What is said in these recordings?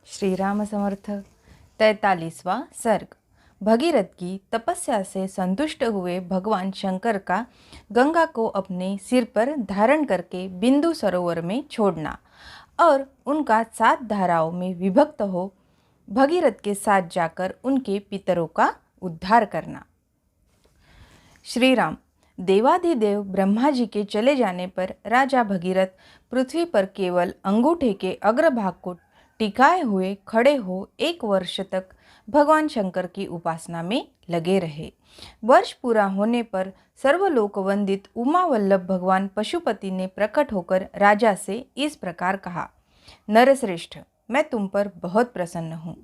श्री राम समर्थ। 43वां सर्ग। भगीरथ की तपस्या से संतुष्ट हुए भगवान शंकर का गंगा को अपने सिर पर धारण करके बिंदु सरोवर में छोड़ना और उनका 7 धाराओं में विभक्त हो भगीरथ के साथ जाकर उनके पितरों का उद्धार करना। श्री राम। देवाधिदेव ब्रह्मा जी के चले जाने पर राजा भगीरथ पृथ्वी पर केवल अंगूठे के अग्रभाग को टिकाए हुए खड़े हो 1 वर्ष तक भगवान शंकर की उपासना में लगे रहे। वर्ष पूरा होने पर सर्वलोक वंदित उमा वल्लभ भगवान पशुपति ने प्रकट होकर राजा से इस प्रकार कहा, नरश्रेष्ठ, मैं तुम पर बहुत प्रसन्न हूँ।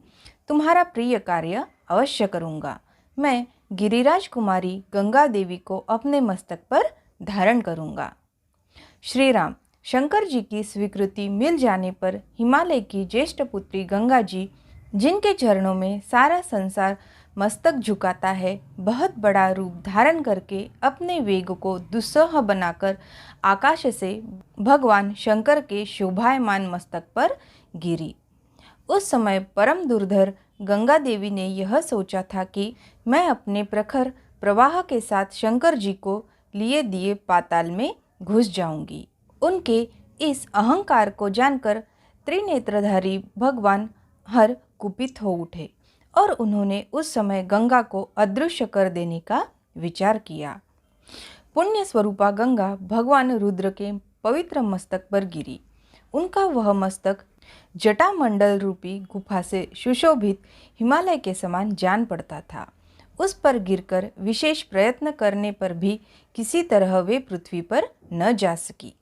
तुम्हारा प्रिय कार्य अवश्य करूँगा। मैं गिरिराज कुमारी गंगा देवी को अपने मस्तक पर धारण करूँगा। श्री राम। शंकर जी की स्वीकृति मिल जाने पर हिमालय की ज्येष्ठ पुत्री गंगा जी, जिनके चरणों में सारा संसार मस्तक झुकाता है, बहुत बड़ा रूप धारण करके अपने वेग को दुस्सह बनाकर आकाश से भगवान शंकर के शोभायमान मस्तक पर गिरी। उस समय परम दुर्धर गंगा देवी ने यह सोचा था कि मैं अपने प्रखर प्रवाह के साथ शंकर जी को लिए दिए पाताल में घुस जाऊंगी। उनके इस अहंकार को जानकर त्रिनेत्रधारी भगवान हर कुपित हो उठे और उन्होंने उस समय गंगा को अदृश्य कर देने का विचार किया। पुण्य स्वरूपा गंगा भगवान रुद्र के पवित्र मस्तक पर गिरी। उनका वह मस्तक जटामंडल रूपी गुफा से सुशोभित हिमालय के समान जान पड़ता था। उस पर गिरकर विशेष प्रयत्न करने पर भी किसी तरह वे पृथ्वी पर न जा सकी।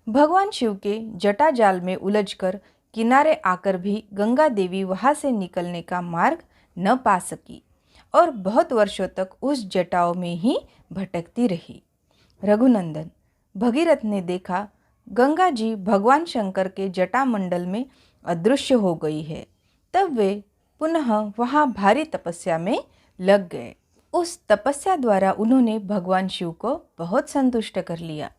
भगवान शिव के जटा जाल में उलझकर किनारे आकर भी गंगा देवी वहां से निकलने का मार्ग न पा सकी और बहुत वर्षों तक उस जटाओं में ही भटकती रही। रघुनंदन। भगीरथ ने देखा गंगा जी भगवान शंकर के जटामंडल में अदृश्य हो गई है। तब वे पुनः वहाँ भारी तपस्या में लग गए। उस तपस्या द्वारा उन्होंने भगवान शिव को बहुत संतुष्ट कर लिया।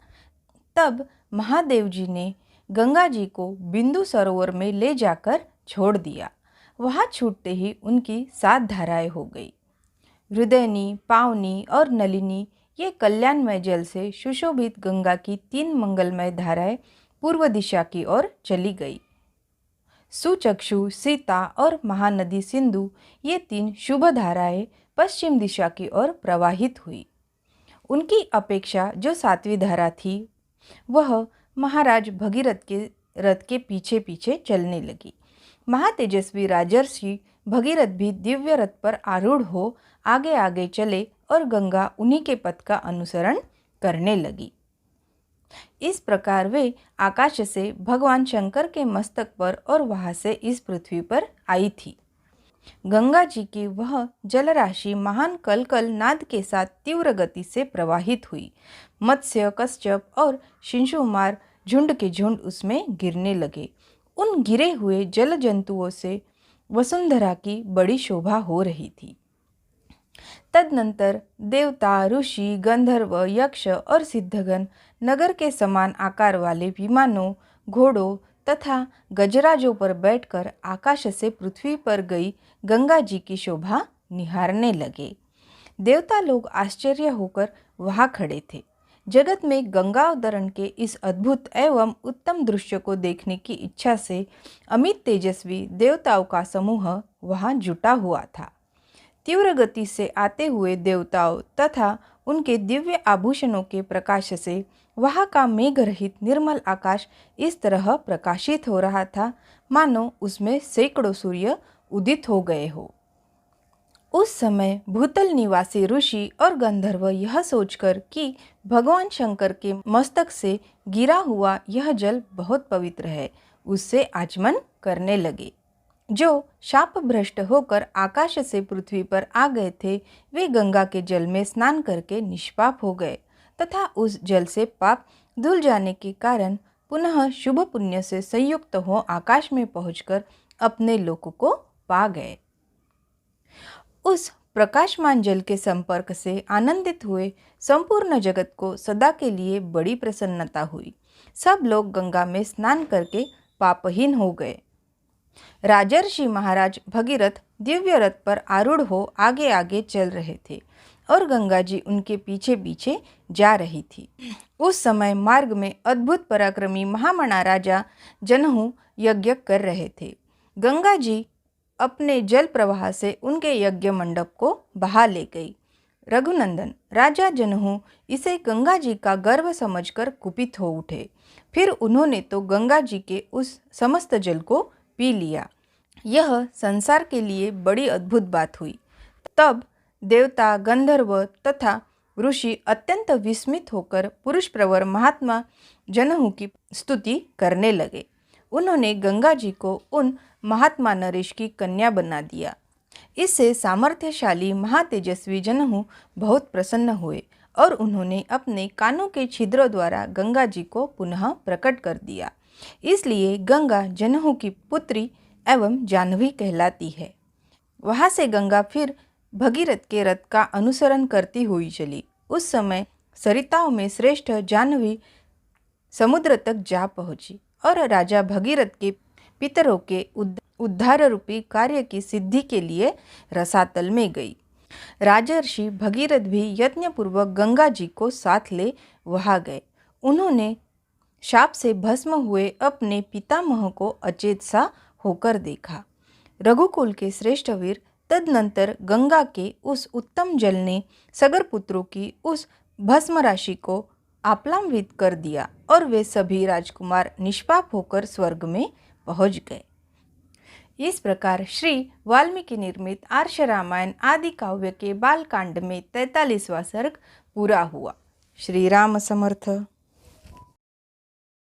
तब महादेव जी ने गंगा जी को बिंदु सरोवर में ले जाकर छोड़ दिया। वहाँ छूटते ही उनकी 7 धाराएं हो गई। हृदयनी, पावनी और नलिनी, ये कल्याणमय जल से सुशोभित गंगा की 3 मंगलमय धाराएं पूर्व दिशा की ओर चली गई। सुचक्षु, सीता और महानदी सिंधु, ये 3 शुभ धाराएं पश्चिम दिशा की ओर प्रवाहित हुई। उनकी अपेक्षा जो 7वीं धारा थी वह महाराज भगीरथ के रथ के पीछे पीछे चलने लगी। महातेजस्वी राजर्षि भगीरथ भी दिव्य रथ पर आरूढ़ हो आगे आगे चले और गंगा उन्हीं के पथ का अनुसरण करने लगी। इस प्रकार वे आकाश से भगवान शंकर के मस्तक पर और वहां से इस पृथ्वी पर आई थी। गंगा जी की वह जलराशि महान कलकल नाद के साथ तीव्र गति से प्रवाहित हुई। मत्स्य, कश्यप और शिशुमार झुंड के झुंड उसमें गिरने लगे। उन गिरे हुए जल जंतुओं से वसुंधरा की बड़ी शोभा हो रही थी। तदनंतर देवता, ऋषि, गंधर्व, यक्ष और सिद्धगण नगर के समान आकार वाले विमानों, घोड़ों तथा गजराजों पर बैठकर आकाश से पृथ्वी पर गई गंगा जी की शोभा निहारने लगे। देवता लोग आश्चर्य होकर वहां खड़े थे। जगत में गंगा अवतरण के इस अद्भुत एवं उत्तम दृश्य को देखने की इच्छा से अमित तेजस्वी देवताओं का समूह वहां जुटा हुआ था। तीव्र गति से आते हुए देवताओं तथा उनके दिव्य आभूषणों के प्रकाश से वहाँ का मेघ रहित निर्मल आकाश इस तरह प्रकाशित हो रहा था मानो उसमें सैकड़ों सूर्य उदित हो गए हो। उस समय भूतल निवासी ऋषि और गंधर्व यह सोचकर कि भगवान शंकर के मस्तक से गिरा हुआ यह जल बहुत पवित्र है, उससे आचमन करने लगे। जो शाप भ्रष्ट होकर आकाश से पृथ्वी पर आ गए थे वे गंगा के जल में स्नान करके निष्पाप हो गए तथा उस जल से पाप धुल जाने के कारण पुनः शुभ पुण्य से संयुक्त हो आकाश में पहुंचकर अपने लोक को पा गए। उस प्रकाशमान जल के संपर्क से आनंदित हुए संपूर्ण जगत को सदा के लिए बड़ी प्रसन्नता हुई। सब लोग गंगा में स्नान करके पापहीन हो गए। राजर्षि महाराज भगीरथ दिव्य रथ पर आरूढ़ हो आगे आगे चल रहे थे और गंगा जी उनके पीछे पीछे जा रही थी। उस समय मार्ग में अद्भुत पराक्रमी महामना राजा जनहू यज्ञ कर रहे थे। गंगा जी अपने जल प्रवाह से उनके यज्ञ मंडप को बहा ले गई। रघुनंदन राजा जनहू इसे गंगा जी का गर्व समझकर कुपित हो उठे। फिर उन्होंने तो गंगा जी के उस समस्त जल को पी लिया। यह संसार के लिए बड़ी अद्भुत बात हुई। तब देवता, गंधर्व तथा ऋषि अत्यंत विस्मित होकर पुरुष प्रवर महात्मा जनहू की स्तुति करने लगे। उन्होंने गंगा जी को उन महात्मा नरेश की कन्या बना दिया। इससे सामर्थ्यशाली महातेजस्वी जनहू बहुत प्रसन्न हुए और उन्होंने अपने कानों के छिद्रों द्वारा गंगा जी को पुनः प्रकट कर दिया। इसलिए गंगा जनहू की पुत्री एवं जाह्नवी कहलाती है। वहाँ से गंगा फिर भगीरथ के रथ का अनुसरण करती हुई चली। उस समय सरिताओं में श्रेष्ठ जाह्नवी समुद्र तक जा पहुँची और राजा भगीरथ के पितरों के उद्धार रूपी कार्य की सिद्धि के लिए रसातल में गई। राजर्षि भगीरथ भी यत्नपूर्वक गंगा जी को साथ ले वहाँ गए। उन्होंने शाप से भस्म हुए अपने पितामह को अचेत सा होकर देखा। रघुकुल के श्रेष्ठ वीर तदनंतर गंगा के उस उत्तम जल ने सगर पुत्रों की उस भस्म राशि को आप्लावित कर दिया और वे सभी राजकुमार निष्पाप होकर स्वर्ग में पहुँच गए। इस प्रकार श्री वाल्मीकि निर्मित आर्ष रामायण आदि काव्य के बालकांड में 43वां सर्ग पूरा हुआ। श्री राम समर्थ।